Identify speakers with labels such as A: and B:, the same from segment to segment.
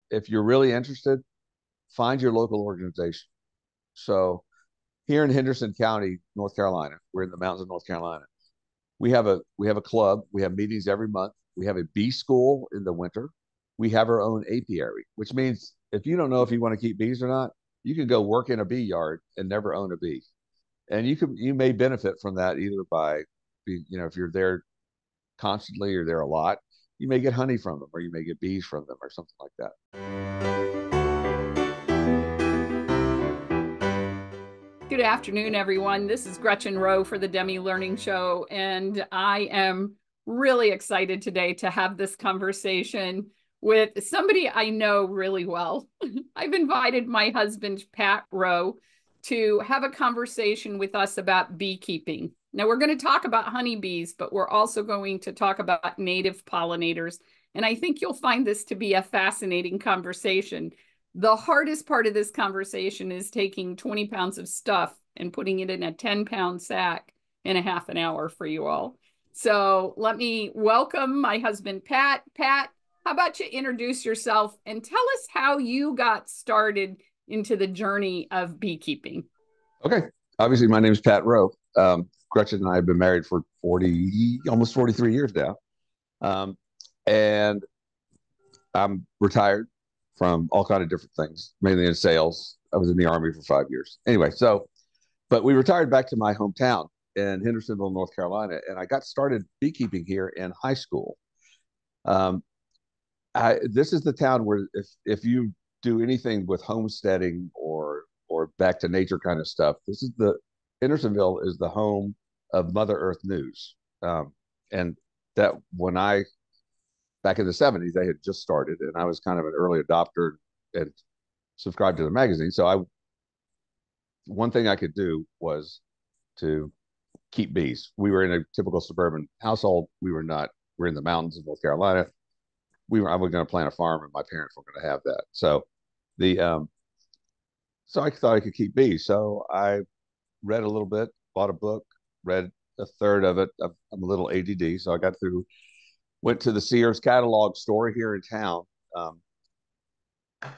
A: if you're really interested, find your local organization. So here in Henderson County, North Carolina, we're in the mountains of North Carolina. We have a club. We have meetings every month. We have a bee school in the winter. We have our own apiary, which means if you don't know if you want to keep bees or not, you can go work in a bee yard and never own a bee. And you may benefit from that either by if you're there constantly or there a lot, you may get honey from them or you may get bees from them or something like that.
B: Good afternoon, everyone. This is Gretchen Rowe for the Demme Learning Show, and I am really excited today to have this conversation with somebody I know really well. I've invited my husband, Pat Rowe, to have a conversation with us about beekeeping. Now, we're going to talk about honeybees, but we're also going to talk about native pollinators, and I think you'll find this to be a fascinating conversation. The hardest part of this conversation is taking 20 pounds of stuff and putting it in a 10-pound sack in a half an hour for you all. So let me welcome my husband, Pat. Pat, how about you introduce yourself and tell us how you got started into the journey of beekeeping?
A: Okay. Obviously, my name is Pat Rowe. Gretchen and I have been married for almost 43 years now. And I'm retired from all kind of different things, mainly in sales. I was in the Army for 5 years. Anyway, but we retired back to my hometown in Hendersonville, North Carolina, and I got started beekeeping here in high school. Um, this is the town where if you do anything with homesteading or back to nature kind of stuff, Hendersonville is the home of Mother Earth News, and that when I back in the 70s, they had just started, and I was kind of an early adopter and subscribed to the magazine. So one thing I could do was to keep bees. We were in a typical suburban household. We were not. We're in the mountains of North Carolina. I was going to plant a farm, and my parents were going to have that. The so I thought I could keep bees. So I read a little bit, bought a book, read a third of it. I'm a little ADD, so I got through. Went to the Sears catalog store here in town. Um,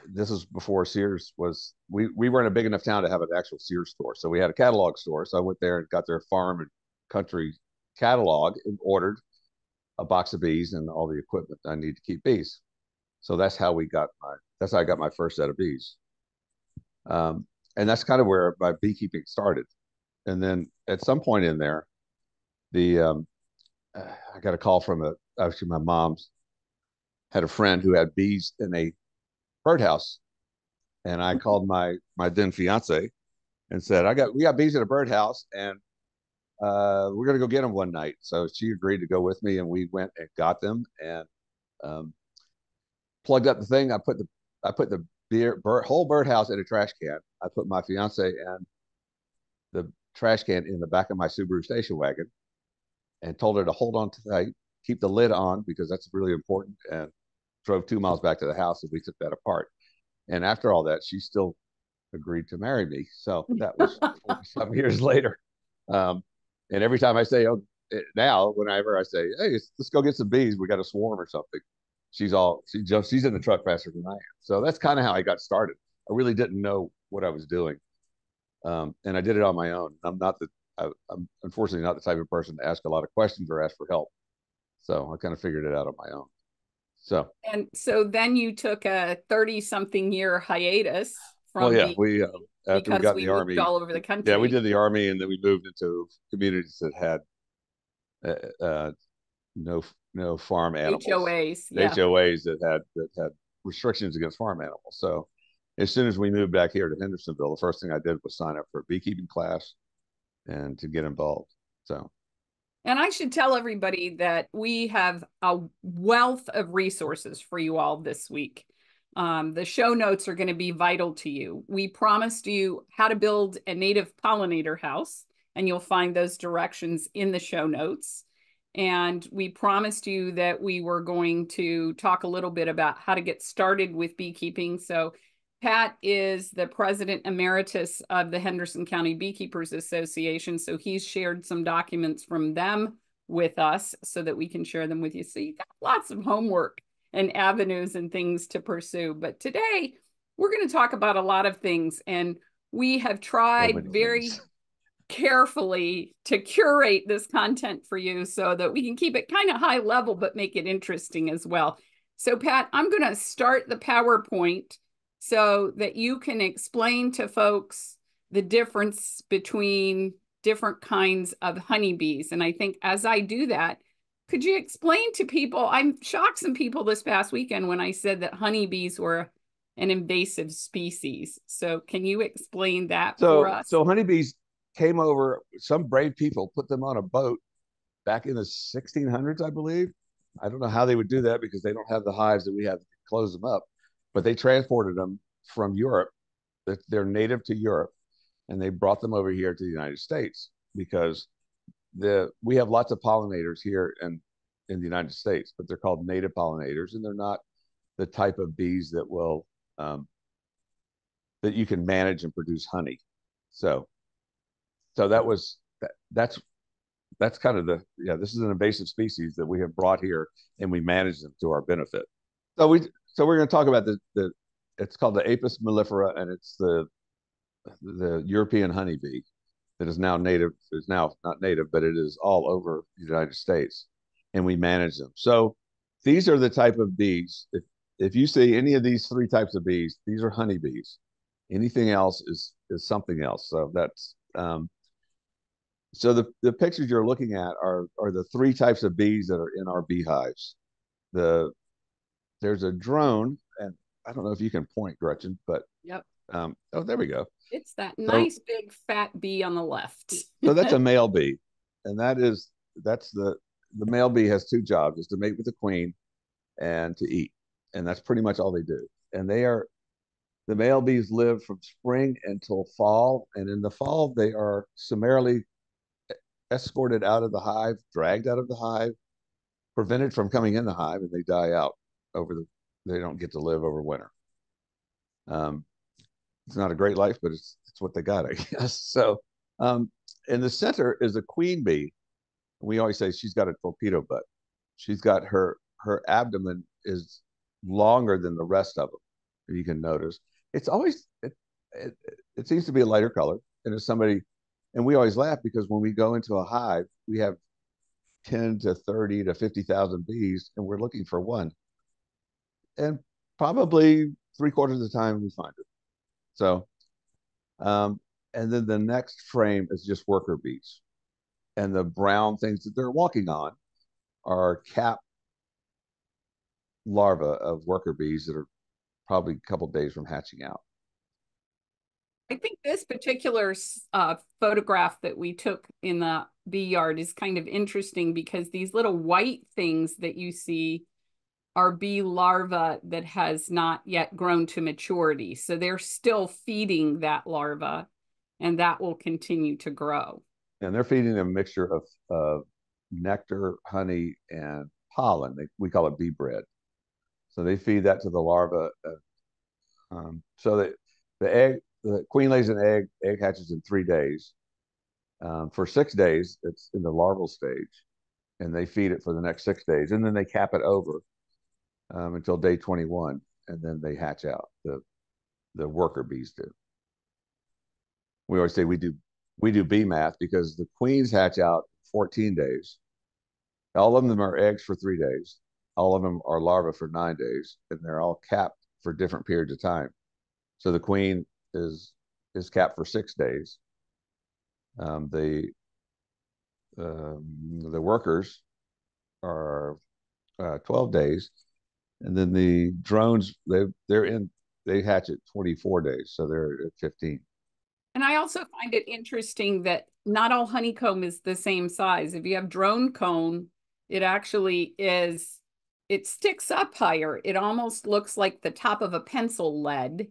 A: this is before Sears was. We weren't a big enough town to have an actual Sears store, so we had a catalog store. So I went there and got their farm and country catalog and ordered a box of bees and all the equipment I need to keep bees. So that's how I got my first set of bees. And that's kind of where my beekeeping started. And then at some point in there, the I got a call from actually my mom's had a friend who had bees in a birdhouse, and I called my then fiance and said, we got bees in a birdhouse, and we're gonna go get them one night. So she agreed to go with me, and we went and got them and um, plugged up the thing. I put the whole birdhouse in a trash can. I put my fiance and the trash can in the back of my Subaru station wagon and told her to hold on tight, keep the lid on because that's really important, and drove 2 miles back to the house and we took that apart. And after all that, she still agreed to marry me. So that was 40 some years later. Um, and every time I say, now, whenever I say, hey, let's go get some bees, we got a swarm or something, she's in the truck faster than I am. So that's kind of how I got started. I really didn't know what I was doing. And I did it on my own. I'm unfortunately not the type of person to ask a lot of questions or ask for help. So I kind of figured it out on my own. So,
B: And so then you took a 30-something year hiatus
A: well,
B: from
A: yeah,
B: beekeeping
A: we after we
B: because
A: got in
B: we
A: the
B: moved
A: army,
B: all over the
A: yeah, we
B: country.
A: did the army, and then we moved into communities that had uh, no farm animals,
B: HOAs, yeah.
A: HOAs that had restrictions against farm animals. So as soon as we moved back here to Hendersonville, the first thing I did was sign up for a beekeeping class and to get involved. So
B: And I should tell everybody that we have a wealth of resources for you all this week. The show notes are going to be vital to you. We promised you how to build a native pollinator house, and you'll find those directions in the show notes. And we promised you that we were going to talk a little bit about how to get started with beekeeping. So Pat is the president emeritus of the Henderson County Beekeepers Association. So he's shared some documents from them with us so that we can share them with you. So you got lots of homework and avenues and things to pursue. But today we're going to talk about a lot of things, and we have
A: So
B: tried
A: many
B: very
A: things.
B: carefully to curate this content for you so that we can keep it kind of high level, but make it interesting as well. So, Pat, I'm going to start the PowerPoint so that you can explain to folks the difference between different kinds of honeybees. And I think as I do that, could you explain to people? I shocked some people this past weekend when I said that honeybees were an invasive species. So, can you explain that for us?
A: So honeybees came over. Some brave people put them on a boat back in the 1600s, I believe. I don't know how they would do that because they don't have the hives that we have to close them up. But they transported them from Europe. They're native to Europe, and they brought them over here to the United States because we have lots of pollinators here in the United States, but they're called native pollinators, and they're not the type of bees that will that you can manage and produce honey. So that was that's kind of this is an invasive species that we have brought here and we manage them to our benefit. So we're going to talk about the it's called the Apis mellifera, and it's the European honeybee that is now native, is now not native, but it is all over the United States, and we manage them. So these are the type of bees. If you see any of these three types of bees, these are honeybees. Anything else is something else. So that's so the pictures you're looking at are the three types of bees that are in our beehives. There's a drone, and I don't know if you can point, Gretchen, but
B: Yep.
A: oh, there we go.
B: It's that
A: So
B: nice big fat bee on the left.
A: so that's a male bee, and that's the male bee has two jobs: is to mate with the queen and to eat, and that's pretty much all they do. And the male bees live from spring until fall, and in the fall they are summarily escorted out of the hive, dragged out of the hive, prevented from coming in the hive, and they die out they don't get to live over winter. Um, it's not a great life, but it's what they got, I guess. So in the center is a queen bee. We always say she's got a torpedo butt. She's got her abdomen is longer than the rest of them. If you can notice, it's always it, it seems to be a lighter color. And if somebody, and we always laugh because when we go into a hive, we have 10 to 30 to 50,000 bees, and we're looking for one. And probably three-quarters of the time we find it. So, and then the next frame is just worker bees. And the brown things that they're walking on are capped larvae of worker bees that are probably a couple days from hatching out.
B: I think this particular photograph that we took in the bee yard is kind of interesting because these little white things that you see are bee larvae that has not yet grown to maturity. So they're still feeding that larva, and that will continue to grow.
A: And they're feeding a mixture of nectar, honey, and pollen. We call it bee bread. So they feed that to the larva. So that the queen lays an egg hatches in 3 days. For 6 days, it's in the larval stage, and they feed it for the next 6 days, and then they cap it over until day 21, and then they hatch out. The worker bees do. We always say we do bee math because the queens hatch out 14 days. All of them are eggs for 3 days. All of them are larvae for 9 days, and they're all capped for different periods of time. So the queen is capped for 6 days. The workers are 12 days, and then the drones they hatch at 24 days, so they're at 15.
B: And I also find it interesting that not all honeycomb is the same size. If you have drone cone, it actually is, it sticks up higher. It almost looks like the top of a pencil lead.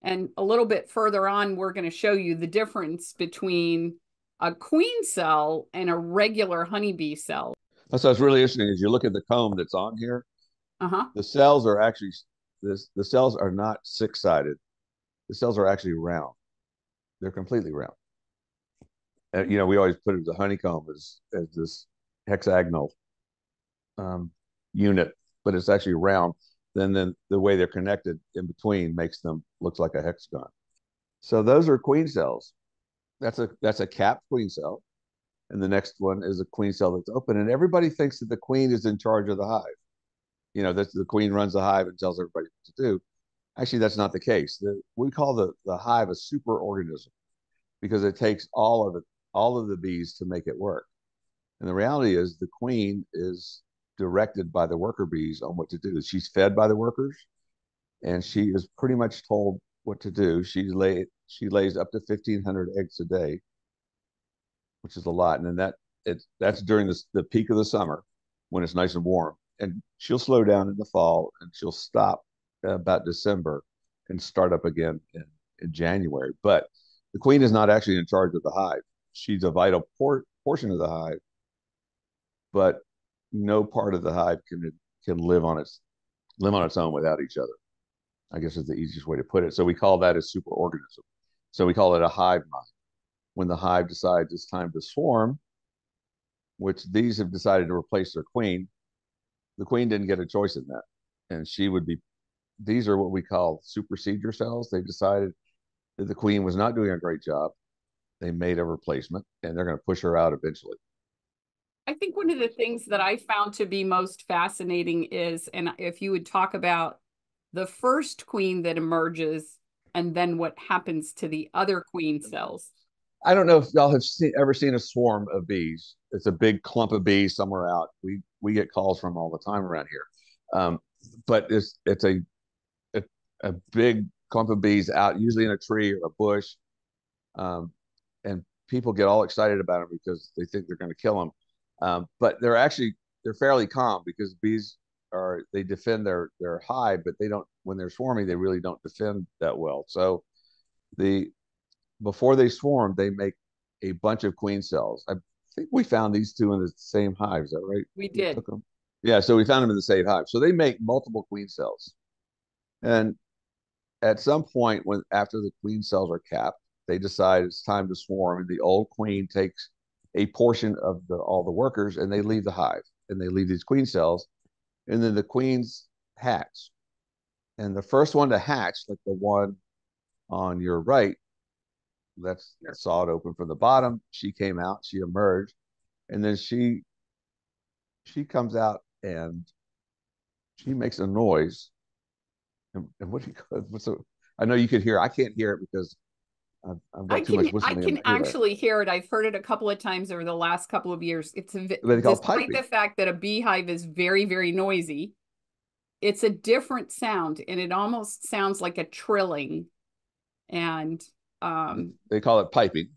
B: And a little bit further on, we're going to show you the difference between a queen cell and a regular honeybee cell.
A: So it's really interesting as you look at the comb that's on here. The cells are actually the cells are not six-sided. The cells are actually round. They're completely round. And, we always put it the honeycomb as this hexagonal unit, but it's actually round. Then the way they're connected in between makes them look like a hexagon. So those are queen cells. That's a capped queen cell. And the next one is a queen cell that's open. And everybody thinks that the queen is in charge of the hive. That the queen runs the hive and tells everybody what to do. Actually, that's not the case. We call the hive a superorganism because it takes all of the bees to make it work. And the reality is the queen is directed by the worker bees on what to do. She's fed by the workers, and she is pretty much told what to do. She lays up to 1,500 eggs a day, which is a lot. And then that's during the peak of the summer when it's nice and warm. And she'll slow down in the fall, and she'll stop about December and start up again in January. But the queen is not actually in charge of the hive. She's a vital portion of the hive, but no part of the hive can live on its own without each other. I guess is the easiest way to put it. So we call that a superorganism. So we call it a hive mind. When the hive decides it's time to swarm, which these have decided to replace their queen, the queen didn't get a choice in that. And these are what we call supersedure cells. They decided that the queen was not doing a great job. They made a replacement, and they're going to push her out eventually.
B: I think one of the things that I found to be most fascinating is, and if you would talk about the first queen that emerges and then what happens to the other queen cells.
A: I don't know if y'all have ever seen a swarm of bees. It's a big clump of bees somewhere out. We get calls from all the time around here, but it's a big clump of bees out, usually in a tree or a bush, and people get all excited about them because they think they're going to kill them. But they're fairly calm because bees they defend their hive, but they don't, when they're swarming, they really don't defend that well. So before they swarm, they make a bunch of queen cells. I think we found these two in the same hive. Is that right?
B: We did.
A: Yeah, so we found them in the same hive. So they make multiple queen cells. And at some point, after the queen cells are capped, they decide it's time to swarm, and the old queen takes a portion of all the workers, and they leave the hive, and they leave these queen cells, and then the queens hatch. And the first one to hatch, like the one on your right, that's sawed open from the bottom. She came out, she emerged, and then she comes out and she makes a noise. And what do you call? I know you could hear. I can't hear it because I've got too much whistling.
B: I can actually hear it. I've heard it a couple of times over the last couple of years.
A: Despite
B: the fact that a beehive is very, very noisy, it's a different sound, and it almost sounds like a trilling. And
A: they call it piping.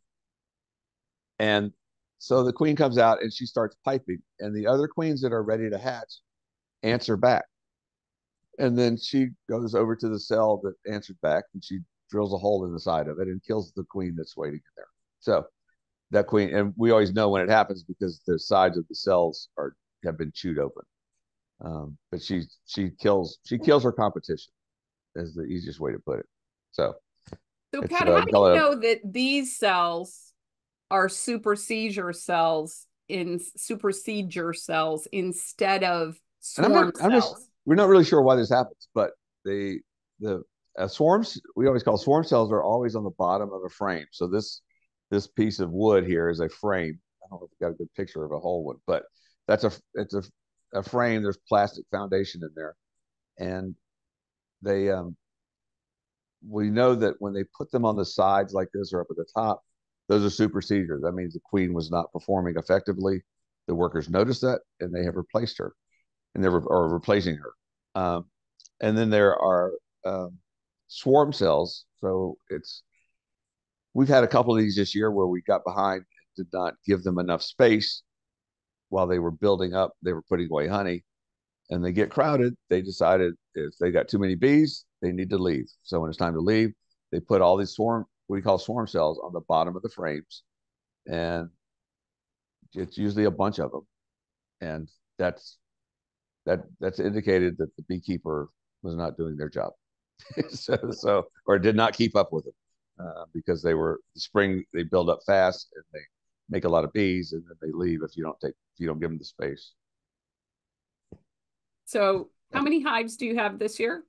A: And so the queen comes out and she starts piping, and the other queens that are ready to hatch answer back. And then she goes over to the cell that answered back, and she drills a hole in the side of it and kills the queen that's waiting in there. So that queen, and we always know when it happens because the sides of the cells have been chewed open. But she kills her competition, is the easiest way to put it. So
B: Pat, how do you know that these cells are supersedure cells instead of swarm cells?
A: We're not really sure why this happens, but the swarms, we always call swarm cells, are always on the bottom of a frame. So this piece of wood here is a frame. I don't know if we've got a good picture of a whole one, but it's a frame. There's plastic foundation in there, and we know that when they put them on the sides like this or up at the top, those are supersedures. That means the queen was not performing effectively. The workers noticed that, and they have replaced her, and are replacing her. And then there are swarm cells. So we've had a couple of these this year where we got behind and did not give them enough space while they were building up. They were putting away honey, and they get crowded. They decided if they got too many bees, they need to leave. So when it's time to leave, they put all these we call swarm cells on the bottom of the frames, and it's usually a bunch of them, and that's indicated that the beekeeper was not doing their job, or did not keep up with them, because spring they build up fast and they make a lot of bees, and then they leave if you don't give them the space.
B: So How many hives do you have this year?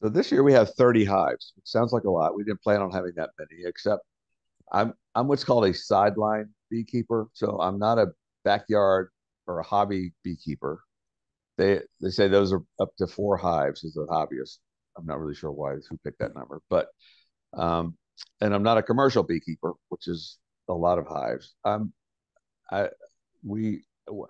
A: So this year we have 30 hives. It sounds like a lot. We didn't plan on having that many, except I'm what's called a sideline beekeeper. So I'm not a backyard or a hobby beekeeper. They say those are up to 4 hives as a hobbyist. I'm not really sure why who picked that number, but um, and I'm not a commercial beekeeper, which is a lot of hives. I we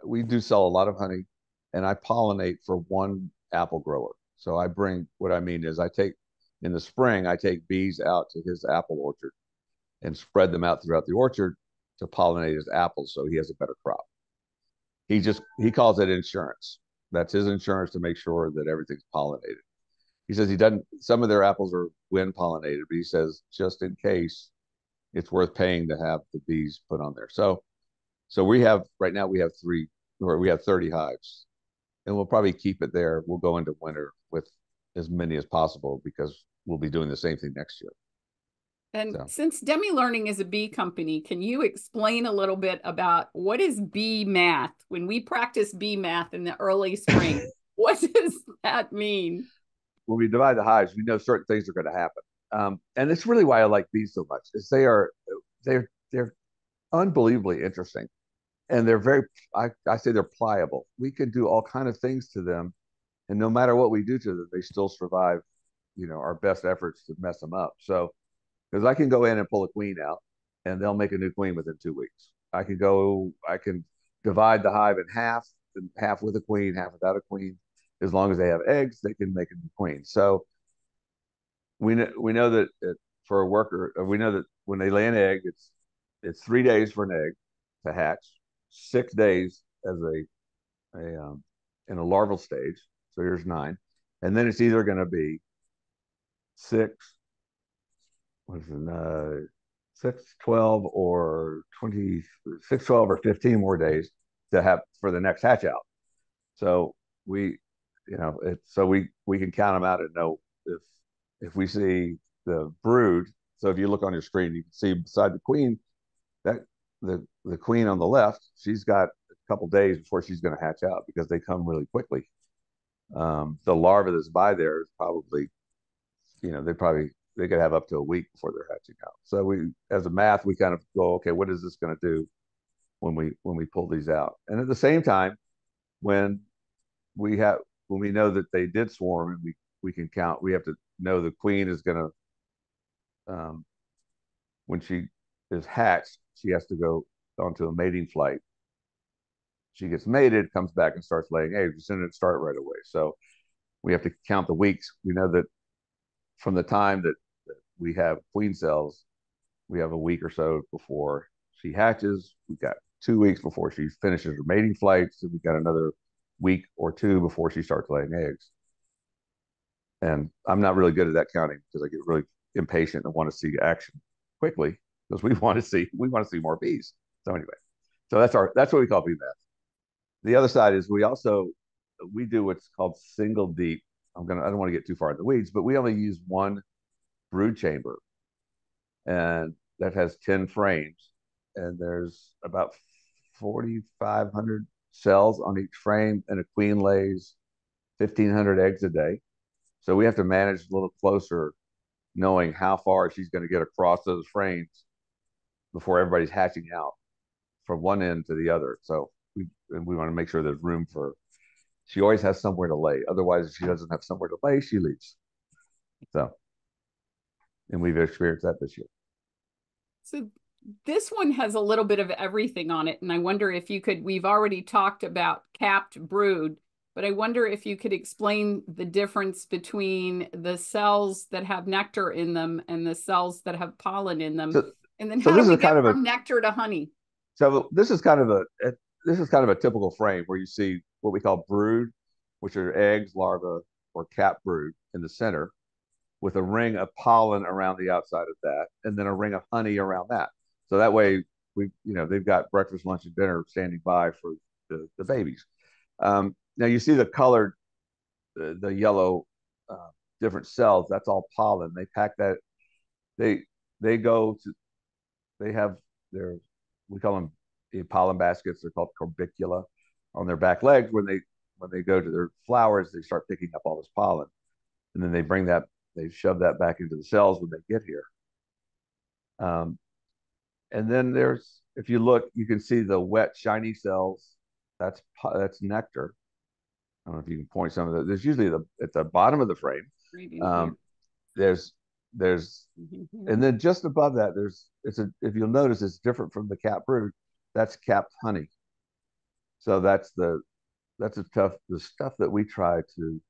A: we do sell a lot of honey, and I pollinate for one apple grower. So I bring what I mean is I take in the spring I take bees out to his apple orchard and spread them out throughout the orchard to pollinate his apples so he has a better crop. He calls it insurance. That's his insurance to make sure that everything's pollinated. He says he doesn't. Some of their apples are wind pollinated, but he says just in case, it's worth paying to have the bees put on there. So we have right now we have 30 hives, and we'll probably keep it there. We'll go into winter with as many as possible because we'll be doing the same thing next year.
B: And
A: So
B: since Demi Learning is a bee company, can you explain a little bit about what is bee math? When we practice bee math in the early spring, what does that mean?
A: when we divide the hives, we know certain things are going to happen, and it's really why I like bees so much. Is they're unbelievably interesting, and they're very I say they're pliable. We can do all kind of things to them, and no matter what we do to them, they still survive. Our best efforts to mess them up. So because I can go in and pull a queen out, and they'll make a new queen within 2 weeks. I can divide the hive in half, half with a queen, half without a queen. As long as they have eggs, they can make a new queen. So we know that for a worker, we know that when they lay an egg, it's 3 days for an egg to hatch, 6 days as a in a larval stage. So here's 9, and then it's either going to be six was in 6, 12, or 20, 6, 12, or 15 more days to have for the next hatch out. So we, so we can count them out and know if we see the brood. So if you look on your screen, you can see beside the queen that the queen on the left, she's got a couple days before she's going to hatch out because they come really quickly. The larva that's by there is probably, they could have up to a week before they're hatching out. So as a math, we kind of go, okay, what is this going to do when we pull these out? And at the same time, when we have when we know that they did swarm and we can count, we have to know the queen is going to when she is hatched, she has to go onto a mating flight. She gets mated, comes back and starts laying eggs. As soon as it start right away. So we have to count the weeks. We know that from the time that we have queen cells, we have a week or so before she hatches. We've got 2 weeks before she finishes her mating flight. So we've got another week or two before she starts laying eggs. And I'm not really good at that counting because I get really impatient and want to see action quickly because we want to see more bees. So anyway, so that's what we call bee math. The other side is we do what's called single deep. I don't want to get too far in the weeds, but we only use one brood chamber, and that has 10 frames, and there's about 4,500 cells on each frame, and a queen lays 1,500 eggs a day. So we have to manage a little closer, knowing how far she's going to get across those frames before everybody's hatching out from one end to the other. So we want to make sure there's room for. She always has somewhere to lay. Otherwise, if she doesn't have somewhere to lay, she leaves. So, and we've experienced that this year.
B: So this one has a little bit of everything on it. And I wonder if you could, we've already talked about capped brood, but I wonder if you could explain the difference between the cells that have nectar in them and the cells that have pollen in them. And then how do we get from nectar to honey?
A: So this is kind of a typical frame where you see what we call brood, which are eggs, larvae, or capped brood in the center, with a ring of pollen around the outside of that, and then a ring of honey around that. So that way, they've got breakfast, lunch, and dinner standing by for the babies. Now you see the colored, the yellow, different cells. That's all pollen. They pack that. They go to. They have we call them pollen baskets. They're called corbicula on their back legs, where when they go to their flowers, they start picking up all this pollen, and then they shove that back into the cells when they get here. Um, and then if you look, you can see the wet, shiny cells. That's nectar. I don't know if you can point some of that. There's usually at the bottom of the frame.
B: Right in here.
A: Um, there's and then just above that, if you'll notice, it's different from the capped brood. That's capped honey. So the stuff that we try to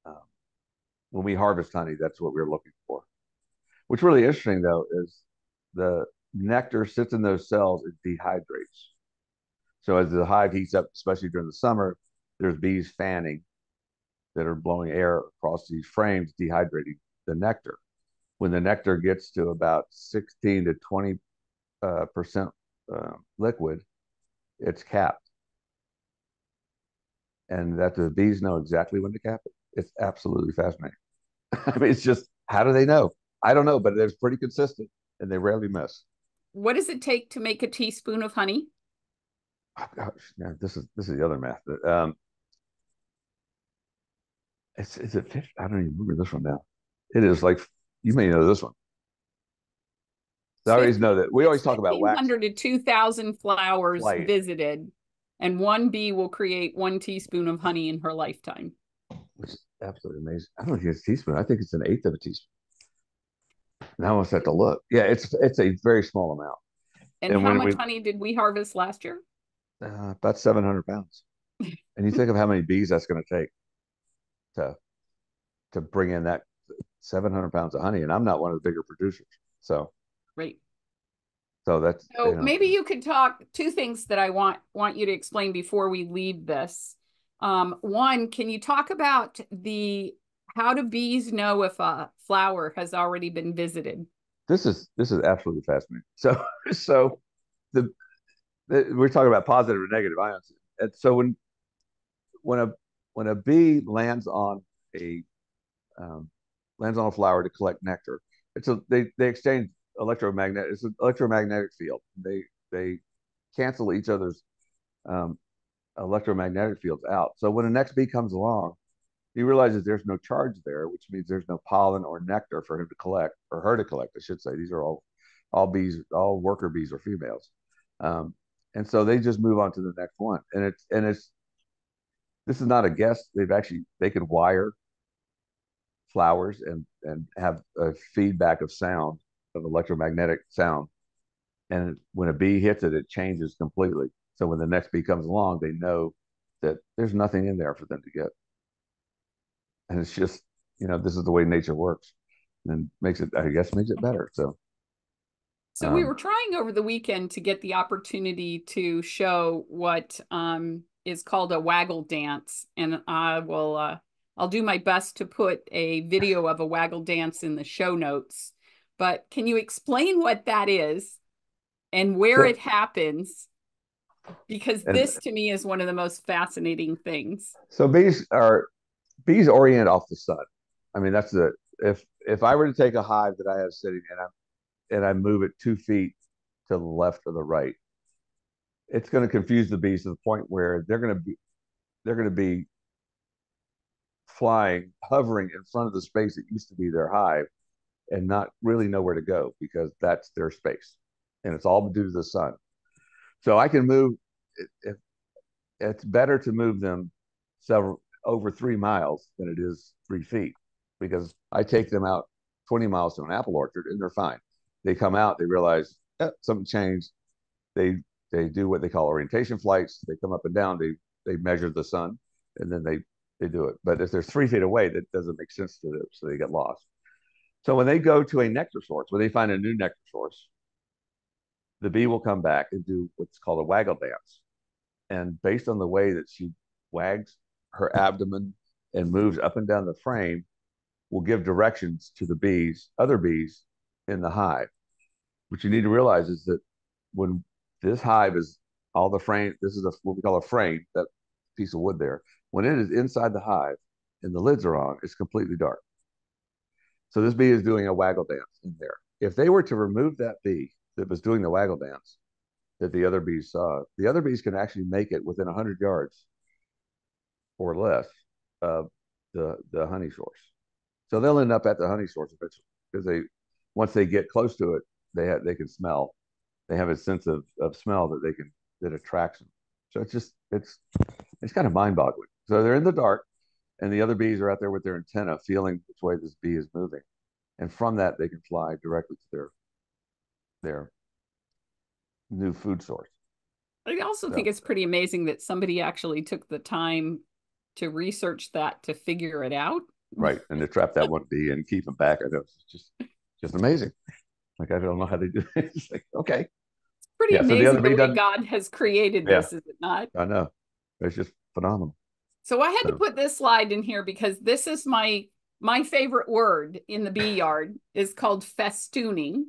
A: um, when we harvest honey. That's what we're looking for. What's really interesting though is the nectar sits in those cells. It dehydrates. So as the hive heats up, especially during the summer, there's bees fanning that are blowing air across these frames, dehydrating the nectar. When the nectar gets to about 16 to 20% liquid, it's capped, and that the bees know exactly when to cap it. It's absolutely fascinating. I mean, it's just how do they know? I don't know, but it's pretty consistent, and they rarely miss.
B: What does it take to make a teaspoon of honey?
A: Oh, gosh, now this is the other math. Is it 50? I don't even remember this one now. It is like you may know this one. I always know that we
B: It's
A: always talk about wax
B: 1,500 to 2,000 flowers
A: flight,
B: visited, and one bee will create 1 teaspoon of honey in her lifetime.
A: which is absolutely amazing. I don't think it's a teaspoon. I think it's an eighth of a teaspoon. Now I almost have to look. Yeah, it's a very small amount.
B: And
A: And
B: how
A: when
B: much
A: we
B: honey did we harvest last year?
A: about 700 pounds, and you think of how many bees that's going to take to bring in that 700 pounds of honey, and I'm not one of the bigger producers. So
B: Right.
A: that's
B: So maybe you could talk two things that I want you to explain before we leave this. One, can you talk about how do bees know if a flower has already been visited?
A: this is absolutely fascinating. So the, we're talking about positive and negative ions, and so when a when a bee a um, lands on a flower to collect nectar, they exchange it's an electromagnetic field. They cancel each other's um, electromagnetic fields out. So when the next bee comes along, he realizes there's no charge there, which means there's no pollen or nectar for him to collect, or her to collect, I should say. These are all bees, all worker bees are females. Um, and so they just move on to the next one. And it's this is not a guess. They could wire flowers and have a feedback of sound, of electromagnetic sound. And when a bee hits it, it changes completely. So when the next bee comes along, they know that there's nothing in there for them to get. And it's just, this is the way nature works, and I guess makes it better.
B: So we
A: Um,
B: were trying over the weekend to get the opportunity to show what is called a waggle dance, and I'll do my best to put a video of a waggle dance in the show notes. But can you explain what that is and where
A: so,
B: it happens? Because
A: and
B: this to me is one of the most fascinating things.
A: so bees orient off the sun. I mean, that's the if I were to take a hive that I have sitting and I move it 2 feet to the left or the right, it's going to confuse the bees to the point where they're going to be flying, hovering in front of the space that used to be their hive, and not really know where to go because that's their space, and it's all due to the sun. So I can move. If it's better to move them several over 3 miles than it is 3 feet, because I take them out 20 miles to an apple orchard and they're fine. They come out, they realize something changed. They they do what they call orientation flights. They come up and down. They measure the sun, and then they do it. But if they're 3 feet away, that doesn't make sense to them, so they get lost. So when they go to a nectar source, when they find a new nectar source, the bee will come back and do what's called a waggle dance. And based on the way that she wags her abdomen and moves up and down the frame, will give directions to the other bees in the hive. What you need to realize is that when this hive is all the frame, this is what we call a frame, that piece of wood there. When it is inside the hive and the lids are on, it's completely dark. So this bee is doing a waggle dance in there. If they were to remove that bee that was doing the waggle dance that the other bees saw, the other bees can actually make it within 100 yards or less of the honey source. So they'll end up at the honey source eventually because they once they get close to it, they can smell. They have a sense of smell that attracts them. So it's kind of mind boggling. So they're in the dark, and the other bees are out there with their antenna, feeling which way this bee is moving, and from that they can fly directly to their new food source.
B: I also think
A: So
B: it's pretty amazing that somebody actually took the time to research that to figure it out.
A: right, and to trap that one bee and keep them back, I know it's just amazing. Like I don't know how they do it. It's like okay,
B: Pretty
A: yeah. So the other
B: amazing the
A: bee
B: way
A: doesn't.
B: God has created
A: Yeah,
B: this, is it not?
A: I know. It's just phenomenal.
B: So I had to
A: So
B: put this slide in here because this is my favorite word in the bee yard is called festooning.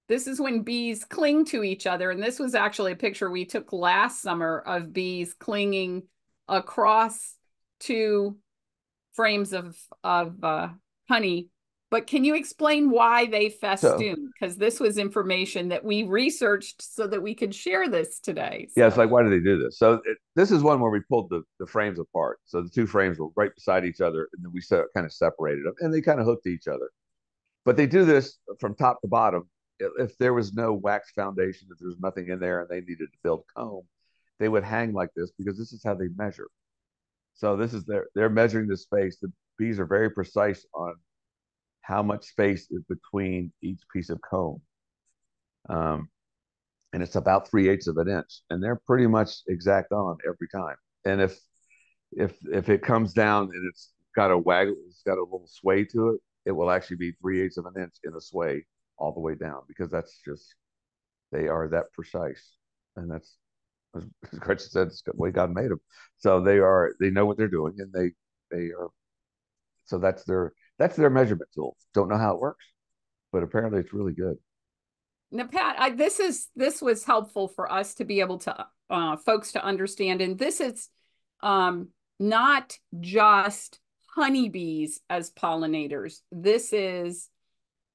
B: This is when bees cling to each other. And this was actually a picture we took last summer of bees clinging across two frames of honey. But can you explain why they
A: so
B: festoon? Because this was information that we researched so that we could share this today.
A: yeah, it's
B: So
A: like why do they do this? So this is one where we pulled the frames apart. So the two frames were right beside each other, and then we kind of separated them, and they kind of hooked to each other. But they do this from top to bottom. If there was no wax foundation, if there was nothing in there, and they needed to build comb, they would hang like this because this is how they measure. So this is they're measuring the space. The bees are very precise on how much space is between each piece of comb. Um, and it's about 3/8 of an inch, and they're pretty much exact on every time. And if it comes down and it's got a waggle, it's got a little sway to it, it will actually be 3/8 of an inch in a sway all the way down because that's just they are that precise, and that's as Gretchen said, it's the way God made them. So they know what they're doing, and they are so that's their measurement tool. Don't know how it works, but apparently it's really good.
B: now, Pat, this was helpful for us to be able to folks to understand, and this is not just honeybees as pollinators. This is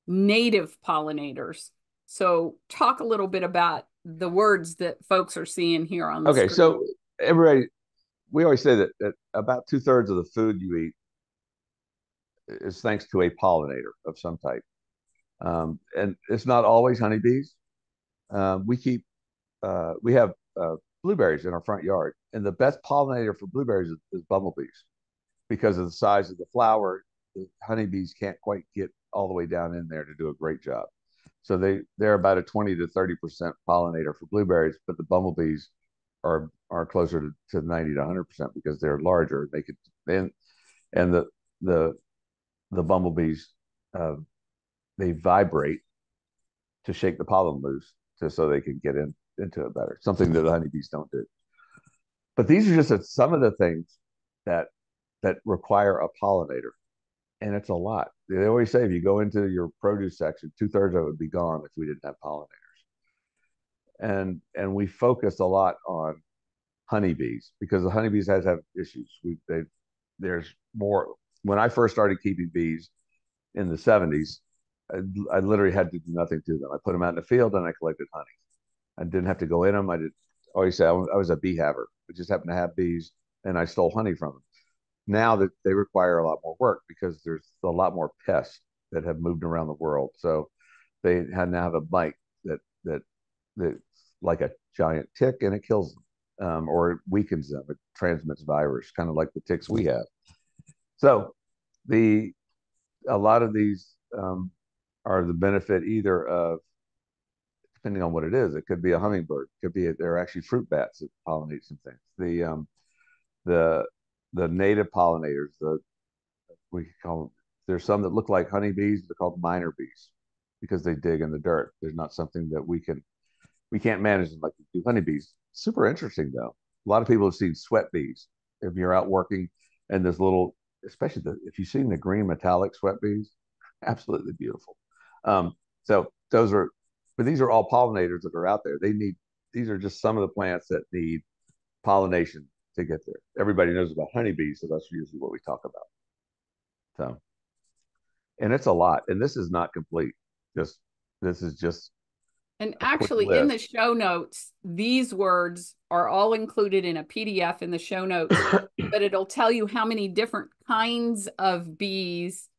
B: native pollinators. So, talk a little bit about the words that folks are seeing here on the
A: Okay,
B: screen.
A: so everybody, we always say that about 2/3 of the food you eat is thanks to a pollinator of some type. And it's not always honeybees. We have blueberries in our front yard, and the best pollinator for blueberries is bumblebees because of the size of the flower. The honeybees can't quite get all the way down in there to do a great job. So they're about a 20 to 30% pollinator for blueberries, but the bumblebees are closer to 90 to 100% because they're larger. They could and the the bumblebees uh, they vibrate to shake the pollen loose so they can get into it better. Something that the honeybees don't do. But these are just some of the things that require a pollinator, and it's a lot. They always say if you go into your produce section, 2/3 of it would be gone if we didn't have pollinators. And we focus a lot on honeybees because the honeybees have issues. There's more. When I first started keeping bees in the 70s, I literally had to do nothing to them. I put them out in the field and I collected honey. I didn't have to go in them. I did always say I was a bee haver. I just happened to have bees and I stole honey from them. Now that they require a lot more work because there's a lot more pests that have moved around the world. So they now have a bite that that's like a giant tick and it kills them or it weakens them. It transmits virus, kind of like the ticks we have. So the a lot of these are the benefit either of depending on what it is. It could be a hummingbird. It could be they're actually fruit bats that pollinate some things. The the native pollinators, we call them. There's some that look like honeybees. They're called minor bees because they dig in the dirt. There's not something that we can't manage them like we do honeybees. Super interesting though. A lot of people have seen sweat bees. If you're out working and there's little, especially if you've seen the green metallic sweat bees, absolutely beautiful. So those are, but these are all pollinators that are out there. These are just some of the plants that need pollination to get there. Everybody knows about honeybees, so that's usually what we talk about. So, and it's a lot, and this is not complete. This is just
B: And
A: a quick
B: actually, in the
A: list.
B: show notes, these words are all included in a PDF in the show notes, but it'll tell you how many different kinds of bees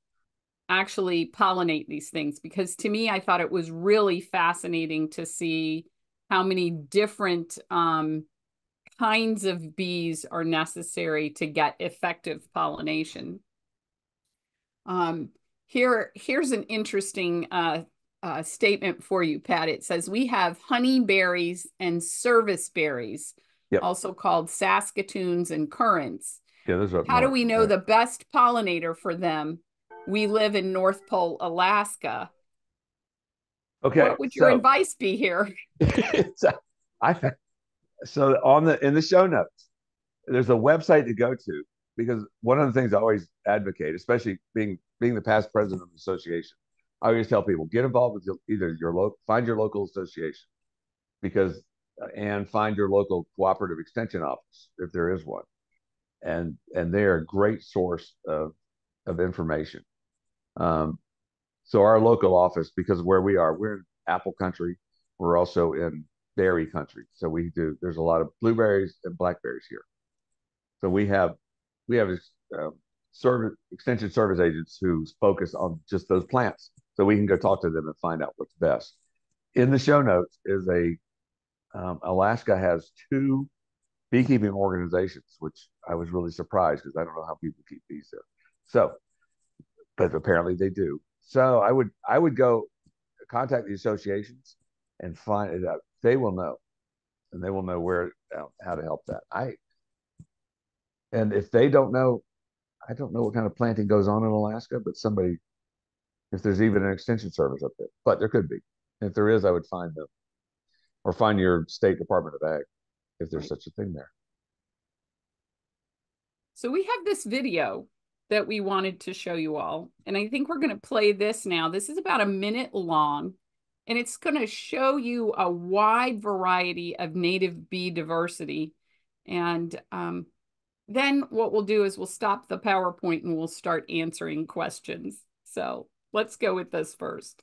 B: actually pollinate these things. Because to me, I thought it was really fascinating to see how many different kinds of bees are necessary to get effective pollination. Here's an interesting statement for you, Pat. It says we have honeyberries and service berries,
A: Yep.
B: also called Saskatoons and currants.
A: Yeah, those are up
B: How do
A: north,
B: we know
A: right?
B: the best pollinator for them? We live in North Pole, Alaska.
A: Okay,
B: What would your
A: so
B: advice be here?
A: so I so on the in the show notes, there's a website to go to because one of the things I always advocate, especially being the past president of the association, I always tell people get involved with either your local, find your local association because and find your local cooperative extension office if there is one, and they're a great source of information. Um, so our local office, because of where we are, we're in apple country. We're also in berry country. So there's a lot of blueberries and blackberries here. So we have service extension service agents who focus on just those plants. So we can go talk to them and find out what's best. In the show notes is Alaska has two beekeeping organizations, which I was really surprised because I don't know how people keep bees there. So, but apparently they do. So I would go contact the associations and find it out. They will know, and they will know where how to help that. And if they don't know, I don't know what kind of planting goes on in Alaska, but somebody, if there's even an extension service up there, but there could be. If there is, I would find them or find your state Department of Ag if there's
B: Right.
A: such a thing there.
B: So we have this video that we wanted to show you all, and I think we're going to play this now. This is about a minute long, and it's going to show you a wide variety of native bee diversity. And then what we'll do is we'll stop the PowerPoint and we'll start answering questions. So let's go with this first.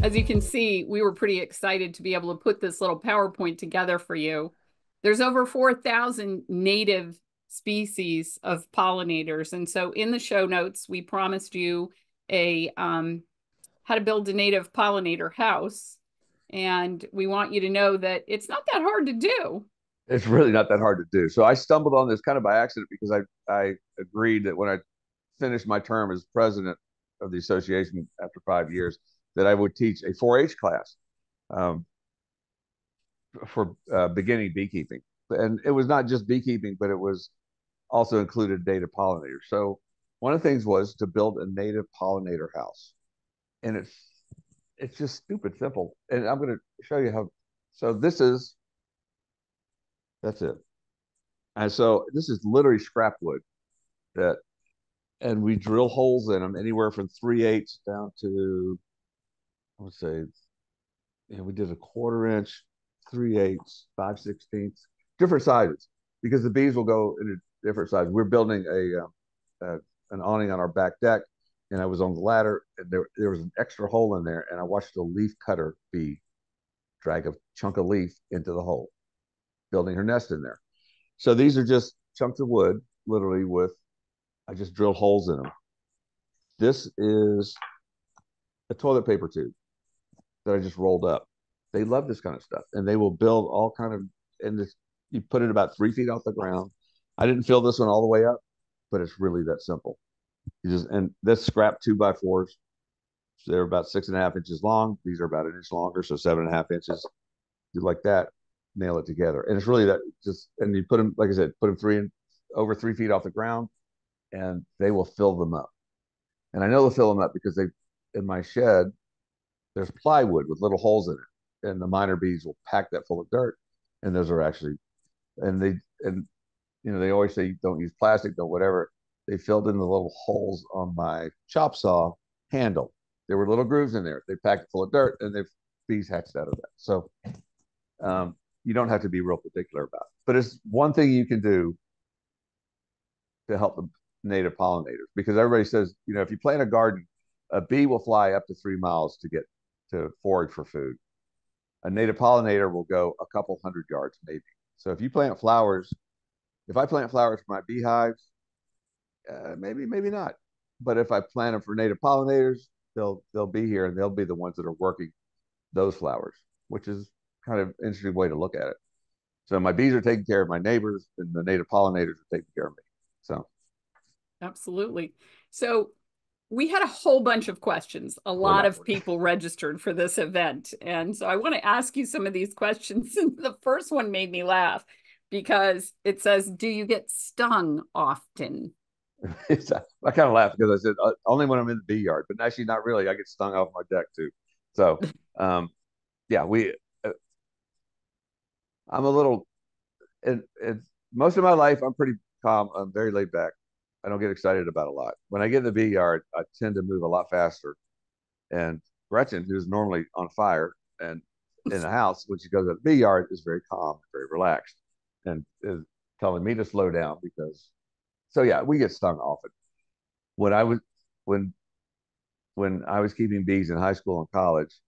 B: As you can see, we were pretty excited to be able to put this little PowerPoint together for you. There's over 4,000 native species of pollinators. And so in the show notes, we promised you a how to build a native pollinator house. And we want you to know that it's not that hard to do.
A: It's really not that hard to do. So I stumbled on this kind of by accident because I agreed that when I finished my term as president of the association after 5 years, that I would teach a 4-H class um, for beginning beekeeping. And it was not just beekeeping, but it was also included native pollinators. So one of the things was to build a native pollinator house. And it's just stupid simple. And I'm going to show you how. So that's it. And so this is literally scrap wood that and we drill holes in them anywhere from 3/8 down to, I would say, we did a 1/4 inch, 3/8, 5/16, different sizes, because the bees will go into different sizes. We're building an awning on our back deck, and I was on the ladder, and there was an extra hole in there, and I watched a leaf cutter bee drag a chunk of leaf into the hole, building her nest in there. So these are just chunks of wood, literally, with I just drilled holes in them. This is a toilet paper tube that I just rolled up. They love this kind of stuff, and they will build all kind of. And this, you put it about 3 feet off the ground. I didn't fill this one all the way up, but it's really that simple. You just and this scrap 2x4s. So they're about 6.5 inches long. These are about an inch longer, so 7.5 inches. Do like that, nail it together, and it's really that. Just and you put them, like I said, put them over 3 feet off the ground, and they will fill them up. And I know they'll fill them up because they in my shed there's plywood with little holes in it, and the minor bees will pack that full of dirt, and those are actually and they and they always say don't use plastic, don't whatever. They filled in the little holes on my chop saw handle. There were little grooves in there. They packed it full of dirt, and the bees hatched out of that. So you don't have to be real particular about it, but it's one thing you can do to help the native pollinators, because everybody says, if you plant a garden, a bee will fly up to 3 miles to get to forage for food. A native pollinator will go a couple 100 yards, maybe. So if you plant flowers, if I plant flowers for my beehives, maybe, maybe not. But if I plant them for native pollinators, they'll be here, and they'll be the ones that are working those flowers, which is kind of an interesting way to look at it. So my bees are taking care of my neighbors, and the native pollinators are taking care of me. So
B: Absolutely. So we had a whole bunch of questions. A lot of people registered for this event. And so I want to ask you some of these questions. The first one made me laugh because it says, do you get stung often?
A: I kind of laughed because I said only when I'm in the bee yard, but actually not really. I get stung off my deck too. So yeah, I'm a little, and most of my life I'm pretty calm. I'm very laid back. I don't get excited about a lot. When I get in the bee yard, I tend to move a lot faster. And Gretchen, who's normally on fire and in the house, when she goes to the bee yard, is very calm, very relaxed, and is telling me to slow down because. So yeah, we get stung often. When I was when when I was keeping bees in high school and college,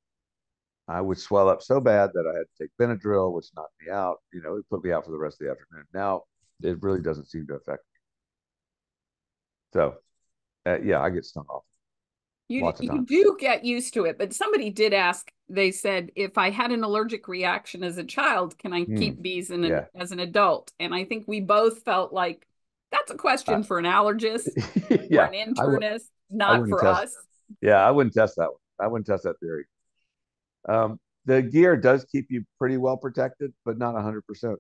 A: I would swell up so bad that I had to take Benadryl, which knocked me out. It put me out for the rest of the afternoon. Now it really doesn't seem to affect me. So yeah, I get stung off lots of
B: You
A: times.
B: do get used to it, but somebody did ask, they said, if I had an allergic reaction as a child, can I keep bees
A: Yeah.
B: as an adult? And I think we both felt like that's a question for an allergist or
A: Yeah,
B: an internist,
A: I
B: not
A: wouldn't
B: for
A: test.
B: us.
A: Yeah, I wouldn't test that one. I wouldn't test that theory. The gear does keep you pretty well protected, but not 100%.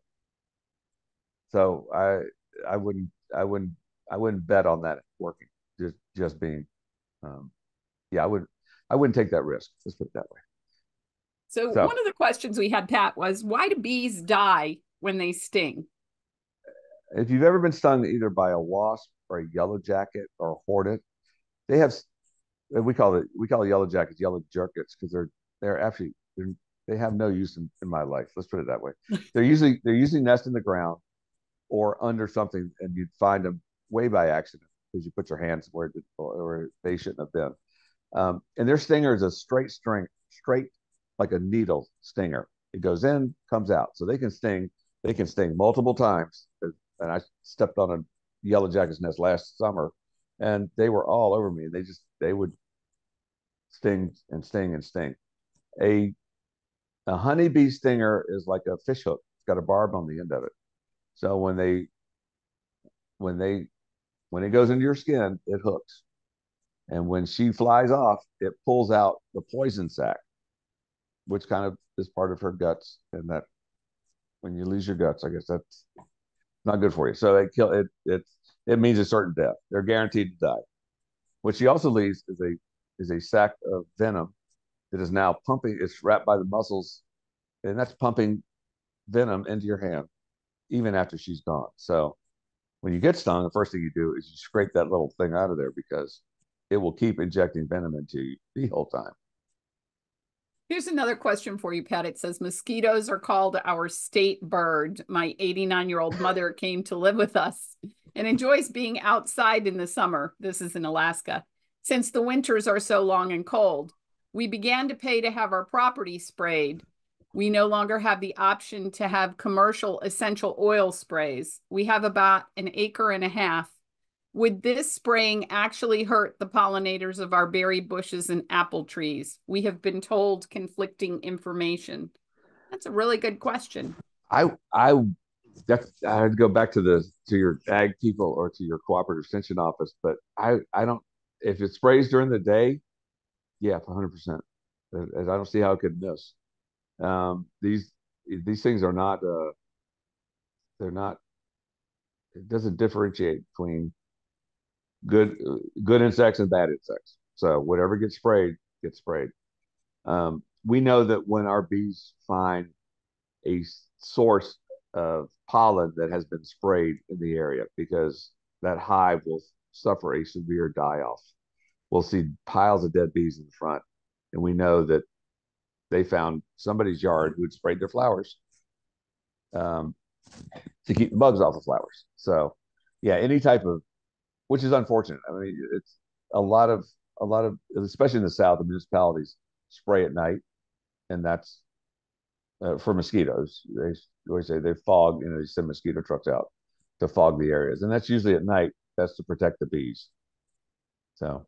A: So I wouldn't, I wouldn't, I wouldn't bet on that working. Just being, um, yeah, I wouldn't take that risk. Let's put it that way.
B: So
A: So
B: one of the questions we had, Pat, was why do bees die when they sting?
A: if you've ever been stung either by a wasp or a yellow jacket or a hornet, they have we call yellow jackets yellow jackets because they're actually they have no use in my life. Let's put it that way. They're usually nest in the ground or under something, and you'd find them way by accident because you put your hands where they shouldn't have been. And their stinger is a straight like a needle stinger. It goes in, comes out, so they can sting. They can sting multiple times. And I stepped on a yellow jacket's nest last summer, and they were all over me. They would sting and sting and sting. A a honeybee stinger is like a fish hook. It's got a barb on the end of it. So when they when it goes into your skin, it hooks. And when she flies off, it pulls out the poison sac, which kind of is part of her guts. And that when you lose your guts, I guess that's not good for you. So it means a certain death. They're guaranteed to die. What she also leaves is a sac of venom that is now pumping. It's wrapped by the muscles, and that's pumping venom into your hand even after she's gone. So When you get stung, the first thing you do is you scrape that little thing out of there because it will keep injecting venom into you the whole time.
B: Here's another question for you, Pat. It says mosquitoes are called our state bird. My 89-year-old mother came to live with us and enjoys being outside in the summer. This is in Alaska. Since the winters are so long and cold, we began to pay to have our property sprayed. We no longer have the option to have commercial essential oil sprays. We have about an acre and a half. Would this spraying actually hurt the pollinators of our berry bushes and apple trees? We have been told conflicting information. That's a really good question.
A: I I'd go back to your ag people or to your cooperative extension office, but I don't, if it sprays during the day, yeah, 100%. I don't see how it could miss. These things are not they're not, it doesn't differentiate between good good insects and bad insects. So whatever gets sprayed gets sprayed. We know that when our bees find a source of pollen that has been sprayed in the area, because that hive will suffer a severe die-off. We'll see piles of dead bees in the front, and we know that they found somebody's yard who had sprayed their flowers um, to keep the bugs off the flowers. So, yeah, any type of, which is unfortunate. I mean, it's a lot of, especially in the South, the municipalities spray at night, and that's for mosquitoes. They always say they fog, they send mosquito trucks out to fog the areas, and that's usually at night. That's to protect the bees. So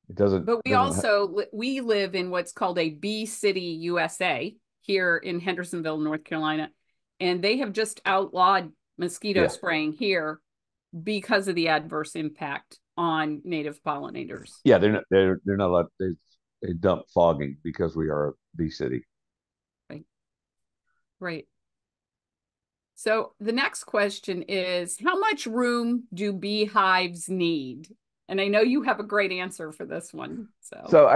A: it
B: But
A: doesn't.
B: we live in what's called a bee city, USA, here in Hendersonville, North Carolina, and they have just outlawed mosquito
A: Yeah,
B: spraying here because of the adverse impact on native pollinators.
A: yeah. They're not allowed. They dump fogging because we are a bee city.
B: Right. Right. So the next question is, how much room do beehives need? And I know you have a great answer for this one. So,
A: So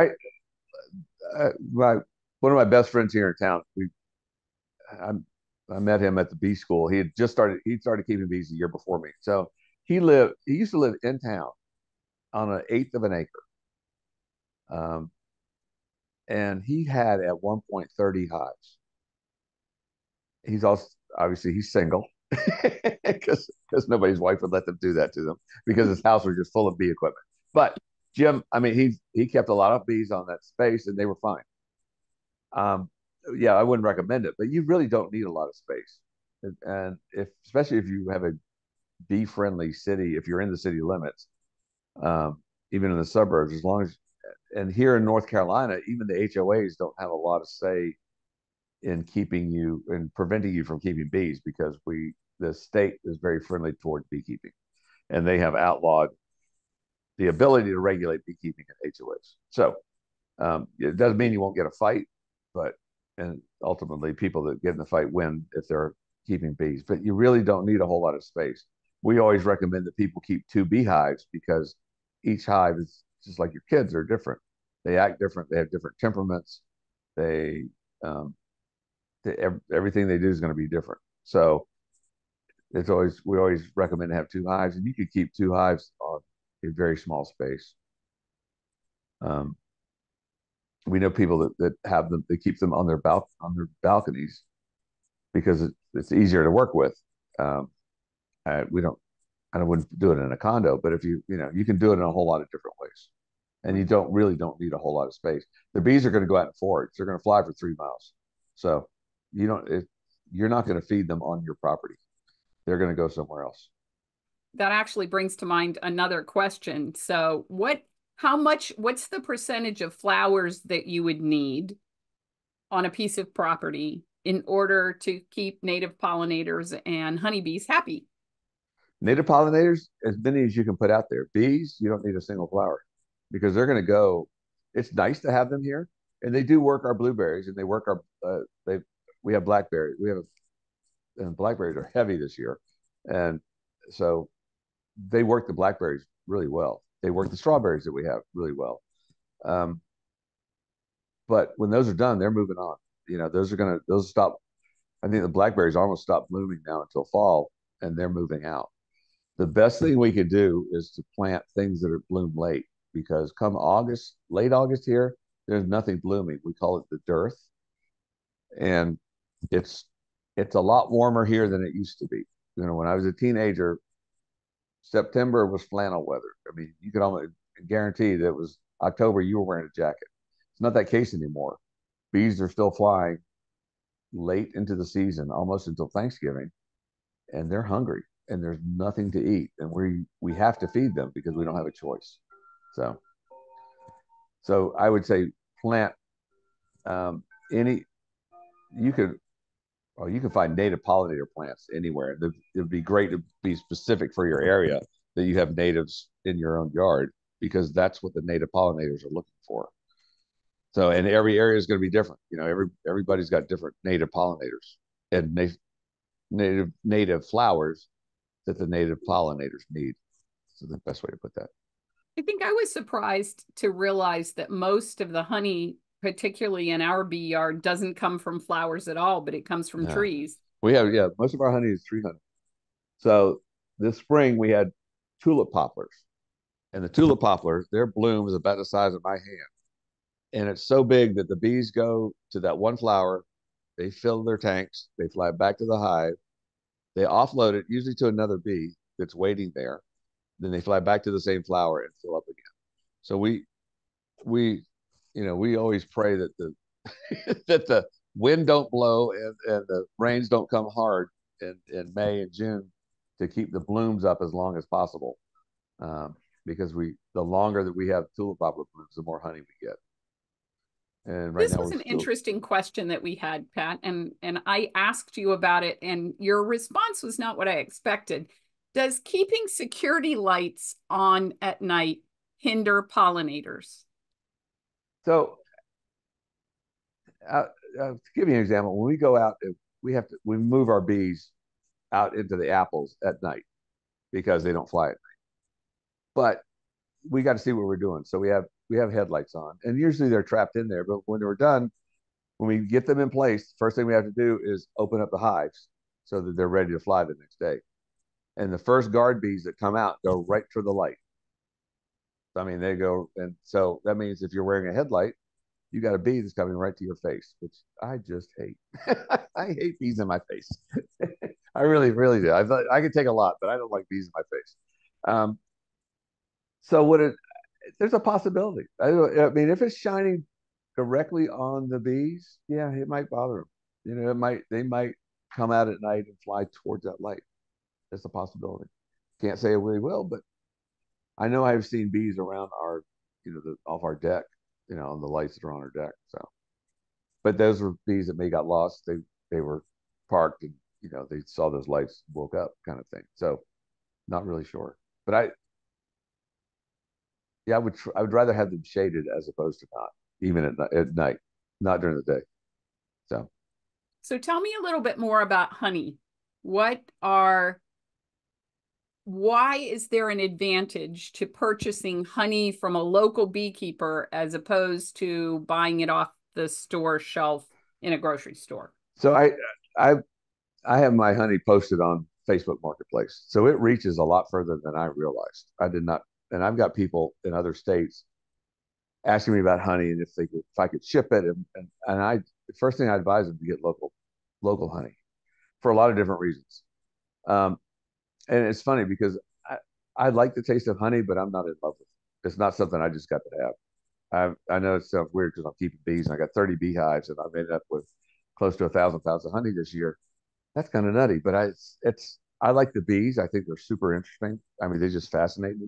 A: my one of my best friends here in town. I, I met him at the bee school. He had just started. He started keeping bees a year before me. So he used to live in town on an eighth of an acre. Um, and he had at one point 30 hives. He's also, obviously, he's single because nobody's wife would let them do that to them because his house was just full of bee equipment. But Jim, I mean, he kept a lot of bees on that space and they were fine. Um, yeah, I wouldn't recommend it, but you really don't need a lot of space. And if, especially if you have a bee friendly city, if you're in the city limits, um, even in the suburbs, as long as, and here in North Carolina, even the HOAs don't have a lot of say in keeping you and preventing you from keeping bees because the state is very friendly toward beekeeping, and they have outlawed the ability to regulate beekeeping at HOAs. So it doesn't mean you won't get a fight, but and ultimately people that get in the fight win if they're keeping bees. But you really don't need a whole lot of space. We always recommend that people keep two beehives because each hive is just like your kids are different. They act different. They have different temperaments. They um, everything they do is going to be different. So we always recommend to have two hives, and you could keep two hives on a very small space. Um, we know people that have them, they keep them on on their balconies because it's easier to work with. Um, we don't, I wouldn't do it in a condo, but if you can do it in a whole lot of different ways, and you don't need a whole lot of space. The bees are going to go out and forage. They're going to fly for 3 miles, so you don't. You're not going to feed them on your property. They're going to go somewhere else.
B: that actually brings to mind another question. So, what's the percentage of flowers that you would need on a piece of property in order to keep native pollinators and honeybees happy?
A: Native pollinators, as many as you can put out there. Bees, you don't need a single flower because they're going to go. It's nice to have them here, and they do work our blueberries, and they work our. They We have blackberries. And blackberries are heavy this year, and so they work the blackberries really well. They work the strawberries that we have really well. Um, but when those are done, they're moving on. Those stop. I think the blackberries almost stop blooming now until fall, and they're moving out. The best thing we could do is to plant things that are bloom late, because come August, late August here, there's nothing blooming. We call it the dearth, and it's it's a lot warmer here than it used to be. You know, when I was a teenager, September was flannel weather. I mean, you could almost guarantee that it was October, you were wearing a jacket. It's not that case anymore. Bees are still flying late into the season, almost until Thanksgiving, and they're hungry and there's nothing to eat, and we have to feed them because we don't have a choice. So I would say plant um, any you could well, you can find native pollinator plants anywhere. It would be great to be specific for your area that you have natives in your own yard, because that's what the native pollinators are looking for. So, and every area is going to be different. You know, everybody's got different native pollinators and native flowers that the native pollinators need. So the best way to put that.
B: I think I was surprised to realize that most of the honey, particularly in our bee yard, doesn't come from flowers at all, but it comes from
A: Yeah,
B: trees.
A: we have, yeah, most of our honey is tree honey. So this spring we had tulip poplars, and the tulip poplar, their bloom is about the size of my hand, and it's so big that the bees go to that one flower, they fill their tanks, they fly back to the hive, they offload it usually to another bee that's waiting there, then they fly back to the same flower and fill up again. So we we always pray that the that the wind don't blow and the rains don't come hard in May and June, to keep the blooms up as long as possible. Because the longer that we have tulip poplar blooms, the more honey we get. And right
B: This
A: now
B: was
A: we're
B: an
A: still.
B: interesting question that we had, Pat, and I asked you about it, and your response was not what I expected. Does keeping security lights on at night hinder pollinators?
A: So to give you an example, when we go out, we move our bees out into the apples at night because they don't fly at night. But we got to see what we're doing. So we have headlights on, and usually they're trapped in there. But when we're done, when we get them in place, first thing we have to do is open up the hives so that they're ready to fly the next day. And the first guard bees that come out go right for the light. I mean, they go, and so that means if you're wearing a headlight, you got a bee that's coming right to your face, which I just hate. I hate bees in my face. I really, really do. I thought I could take a lot, but I don't like bees in my face. Um, so there's a possibility. I mean, if it's shining directly on the bees, yeah, it might bother them. You know, they might come out at night and fly towards that light. That's a possibility. Can't say it really will, but I know I've seen bees around off our deck, on the lights that are on our deck. So, but those were bees that may got lost. They were parked, and they saw those lights, woke up, kind of thing. So, not really sure. But yeah, I would rather have them shaded as opposed to not, even at night, not during the day. So,
B: So tell me a little bit more about honey. What are Why is there an advantage to purchasing honey from a local beekeeper as opposed to buying it off the store shelf in a grocery store?
A: so I I have my honey posted on Facebook Marketplace, so it reaches a lot further than I realized. I did not, and I've got people in other states asking me about honey and if I could ship it, and the first thing I advise them to get local honey for a lot of different reasons. Um, and it's funny because I like the taste of honey, but I'm not in love with it. It's not something I just got to have. I know it sounds weird because I'm keeping bees and I got 30 beehives and I've ended up with close to 1,000 pounds of honey this year. That's kind of nutty, but I like the bees. I think they're super interesting. I mean, they just fascinate me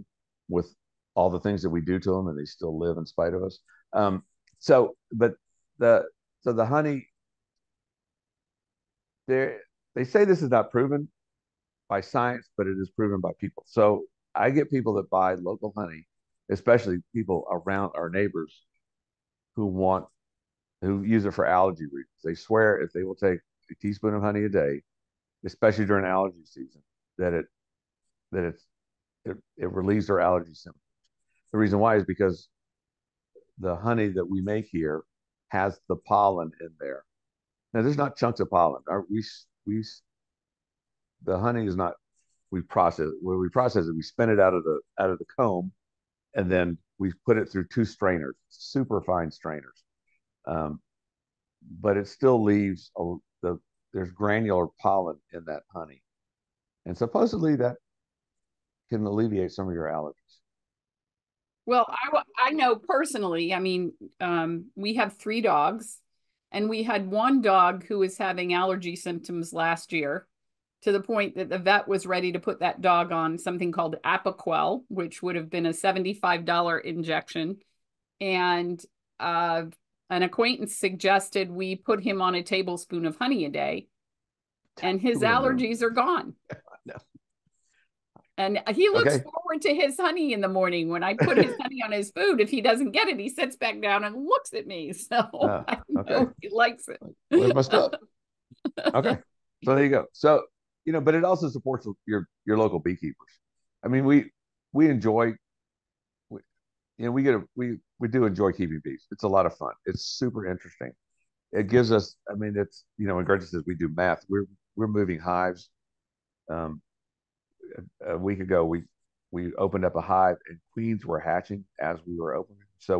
A: with all the things that we do to them, and they still live in spite of us. Um, but the the honey, they say this is not proven by science, but it is proven by people. So I get people that buy local honey, especially people around our neighbors who want who use it for allergy reasons. They swear if they will take a teaspoon of honey a day, especially during allergy season, that that it's it relieves their allergy symptoms. The reason why is because the honey that we make here has the pollen in there. Now, there's not chunks of pollen. We the honey is not we process it, we spin it out of the comb, and then we put it through two strainers, super fine strainers. Um, but it still leaves there's granular pollen in that honey, and supposedly that can alleviate some of your allergies.
B: Well, I know personally, I mean, we have three dogs, and we had one dog who was having allergy symptoms last year to the point that the vet was ready to put that dog on something called Apoquel, which would have been a $75 injection. And uh, an acquaintance suggested we put him on a tablespoon of honey a day, and his
A: Oh, no.
B: allergies are gone.
A: No.
B: And he looks
A: Okay.
B: forward to his honey in the morning. When I put his honey on his food, if he doesn't get it, he sits back down and looks at me. So I
A: Okay.
B: know he likes it.
A: Where's my stuff? Okay. So there you go. So, but it also supports your local beekeepers. I mean, we enjoy, we, we do enjoy keeping bees. It's a lot of fun. It's super interesting. It gives us, I mean, it's, when Gretchen says we do math, we're moving hives. Um, a week ago, we opened up a hive and queens were hatching as we were opening. So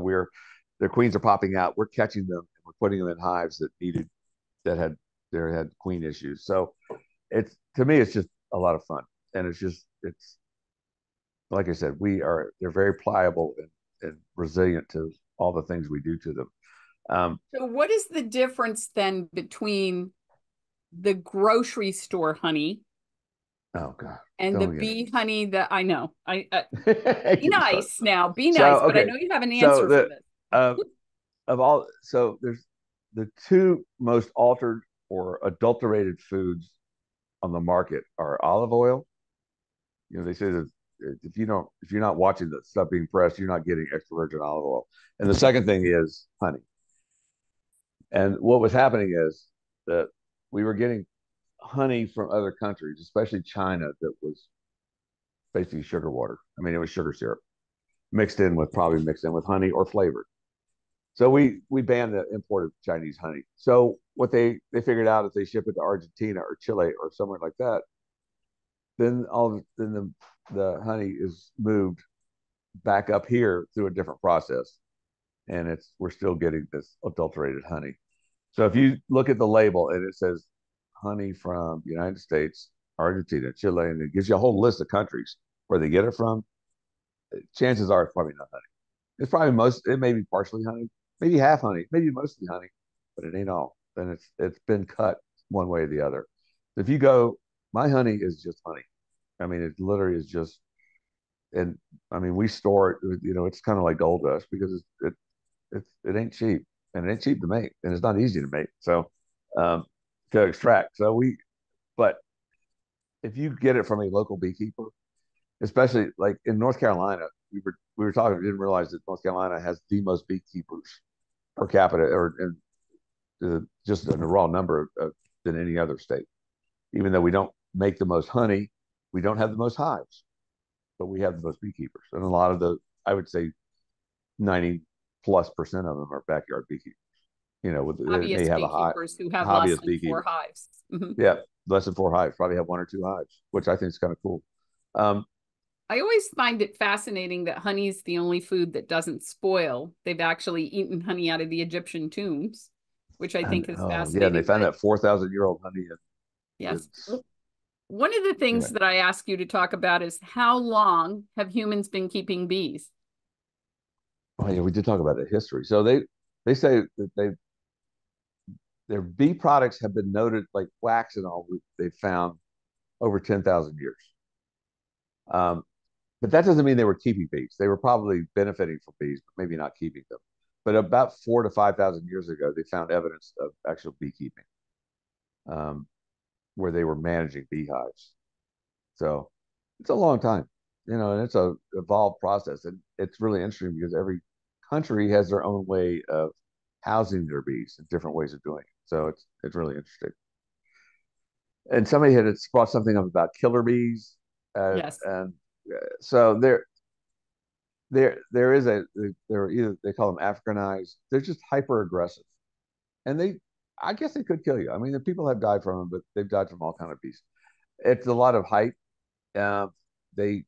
A: their queens are popping out. We're catching them and we're putting them in hives that had queen issues. So it's, to me, it's just a lot of fun, and it's like I said, they're very pliable and resilient to all the things we do to them.
B: So what is the difference then between the grocery store honey
A: Oh God,
B: and the
A: don't get
B: bee honey that I know? Be
A: it.
B: nice now, be
A: So
B: nice, but I
A: okay,
B: know you have an
A: so
B: answer for this.
A: uh, there's the two most altered or adulterated foods on the market are olive oil. They say that if you're not watching the stuff being pressed, you're not getting extra virgin olive oil. And the second thing is honey. And what was happening is that we were getting honey from other countries, especially China, that was basically sugar water. I mean, it was sugar syrup probably mixed in with honey or flavored. So we banned the import of Chinese honey. So what they figured out, if they ship it to Argentina or Chile or somewhere like that, then the honey is moved back up here through a different process, and we're still getting this adulterated honey. So if you look at the label and it says honey from the United States, Argentina, Chile, and it gives you a whole list of countries where they get it from, chances are it's probably not honey. It may be partially honey, maybe half honey, maybe mostly honey, but it ain't all. Then it's been cut one way or the other. If you go, my honey is just honey. I mean, it literally is just, and I mean, we store it. It's kind of like gold dust because it ain't cheap, and it ain't cheap to make, and it's not easy to make. So to extract. But if you get it from a local beekeeper, especially like in North Carolina, we were talking. We didn't realize that North Carolina has the most beekeepers per capita, or just in a raw number than any other state. Even though we don't make the most honey, we don't have the most hives, but we have the most beekeepers, and a lot of I would say 90+% of them are backyard beekeepers. They may
B: Hobbyist
A: have a
B: beekeepers who have less
A: hobbyist
B: than
A: beekeeper.
B: four hives. Mhm.
A: Yeah, less than four hives. Probably have one or two hives, which I think is kind of cool. Um,
B: I always find it fascinating that honey is the only food that doesn't spoil. They've actually eaten honey out of the Egyptian tombs, which I think is
A: oh yeah, and they
B: fascinating.
A: found
B: But
A: that 4,000-year-old honey.
B: yes, one of the things
A: Anyway,
B: that I ask you to talk about is how long have humans been keeping bees?
A: oh yeah, we did talk about the history. So they say that their bee products have been noted, like wax and all. They found over 10,000 years. Um, but that doesn't mean they were keeping bees. They were probably benefiting from bees, but maybe not keeping them. But about 4 to 5,000 years ago, they found evidence of actual beekeeping, um, where they were managing beehives. So it's a long time, and it's a evolved process, and it's really interesting because every country has their own way of housing their bees and different ways of doing it. So it's really interesting. And somebody had brought something up about killer bees,
B: Yes.
A: and so there is they're either they call them Africanized. They're just hyper aggressive, and I guess they could kill you. I mean, the people have died from them, but they've died from all kind of bees. It's a lot of height, Uh, they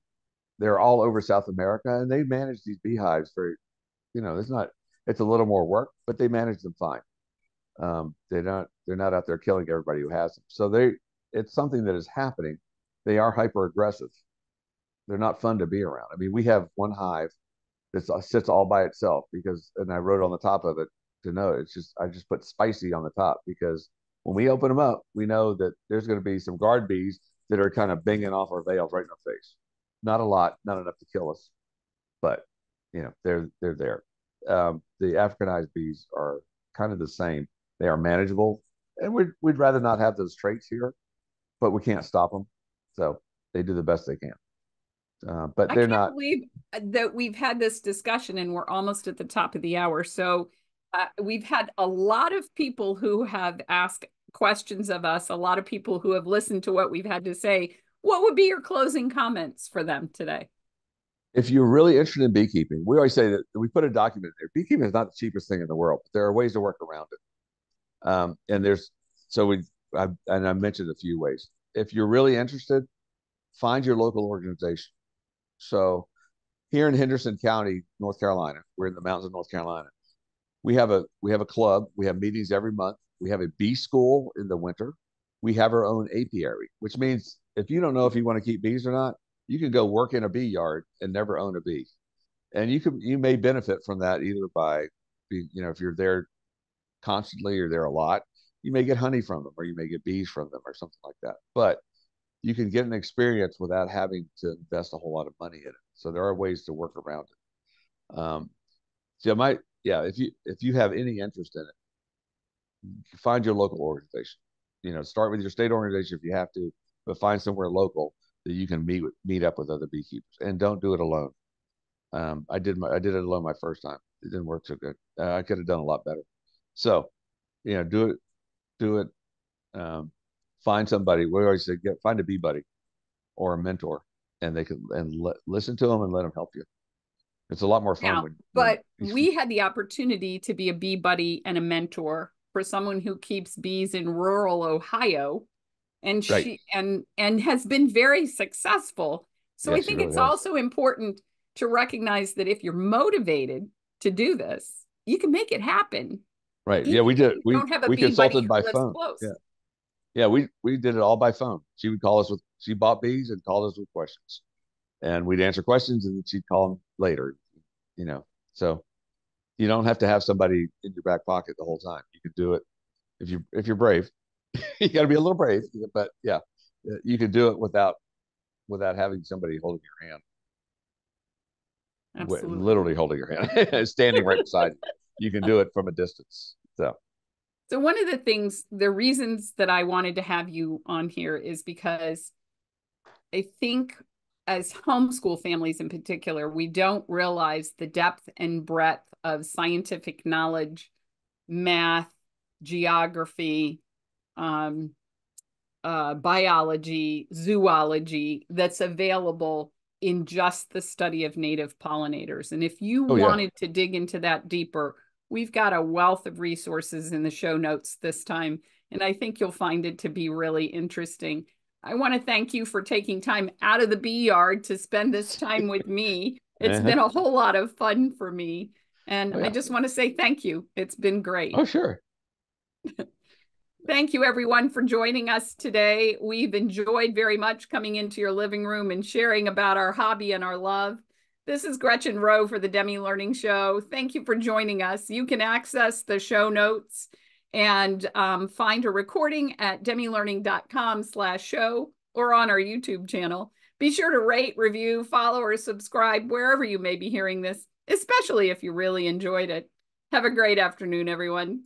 A: they're all over South America, and they manage these beehives very, it's a little more work, but they manage them fine. They're not out there killing everybody who has them. So it's something that is happening. They are hyper aggressive. They're not fun to be around. I mean, we have one hive that sits all by itself and I wrote on the top of it to know I just put spicy on the top because when we open them up, we know that there's going to be some guard bees that are kind of binging off our veils right in our face. Not a lot, not enough to kill us, but they're there. The Africanized bees are kind of the same. They are manageable, and we'd rather not have those traits here, but we can't stop them. So they do the best they can. But
B: I
A: they're
B: can't
A: not.
B: believe that we've had this discussion and we're almost at the top of the hour. So we've had a lot of people who have asked questions of us, a lot of people who have listened to what we've had to say. What would be your closing comments for them today?
A: If you're really interested in beekeeping, we always say that we put a document there. Beekeeping is not the cheapest thing in the world, but there are ways to work around it. And there's so we and I mentioned a few ways. If you're really interested, find your local organization. So here in Henderson County, North Carolina, we're in the mountains of North Carolina. We have a club. We have meetings every month. We have a bee school in the winter. We have our own apiary, which means if you don't know if you want to keep bees or not, you can go work in a bee yard and never own a bee. And you may benefit from that either by if you're there constantly or there a lot, you may get honey from them or you may get bees from them or something like that. But you can get an experience without having to invest a whole lot of money in it. So there are ways to work around it. So if you have any interest in it, find your local organization. Start with your state organization if you have to, but find somewhere local that you can meet up with other beekeepers, and don't do it alone. I did it alone my first time. It didn't work so good. I could have done a lot better. So, do it. Um, find somebody. We always say, find a bee buddy or a mentor, and they can listen to them and let them help you. It's a lot more fun
B: Yeah, but we had the opportunity to be a bee buddy and a mentor for someone who keeps bees in rural Ohio, and
A: right.
B: and has been very successful. So I
A: Yes, she
B: think
A: really
B: it's
A: has.
B: also important to recognize that if you're motivated to do this, you can make it happen,
A: Right. Yeah,
B: even
A: we
B: if
A: did.
B: you
A: We
B: don't have a
A: we
B: bee buddy
A: consulted by
B: who lives
A: phone.
B: close.
A: Yeah. Yeah, we did it all by phone. She bought bees and called us with questions. And we'd answer questions and then she'd call them later, you know. So you don't have to have somebody in your back pocket the whole time. You can do it if you're brave. You got to be a little brave, but yeah, you can do it without having somebody holding your hand,
B: Absolutely.
A: literally holding your hand, standing right beside you. You can do it from a distance.
B: So one of the reasons that I wanted to have you on here is because I think as homeschool families in particular, we don't realize the depth and breadth of scientific knowledge, math, geography, um, biology, zoology that's available in just the study of native pollinators. And if you
A: Oh yeah,
B: wanted to dig into that deeper, we've got a wealth of resources in the show notes this time. And I think you'll find it to be really interesting. I want to thank you for taking time out of the bee yard to spend this time with me. It's
A: uh-huh.
B: been a whole lot of fun for me. And
A: Oh
B: I
A: yeah,
B: just want to say thank you. It's been great.
A: oh sure.
B: Thank you, everyone, for joining us today. We've enjoyed very much coming into your living room and sharing about our hobby and our love. This is Gretchen Rowe for the Demme Learning Show. Thank you for joining us. You can access the show notes and find a recording at demmelearning.com/show or on our YouTube channel. Be sure to rate, review, follow, or subscribe wherever you may be hearing this, especially if you really enjoyed it. Have a great afternoon, everyone.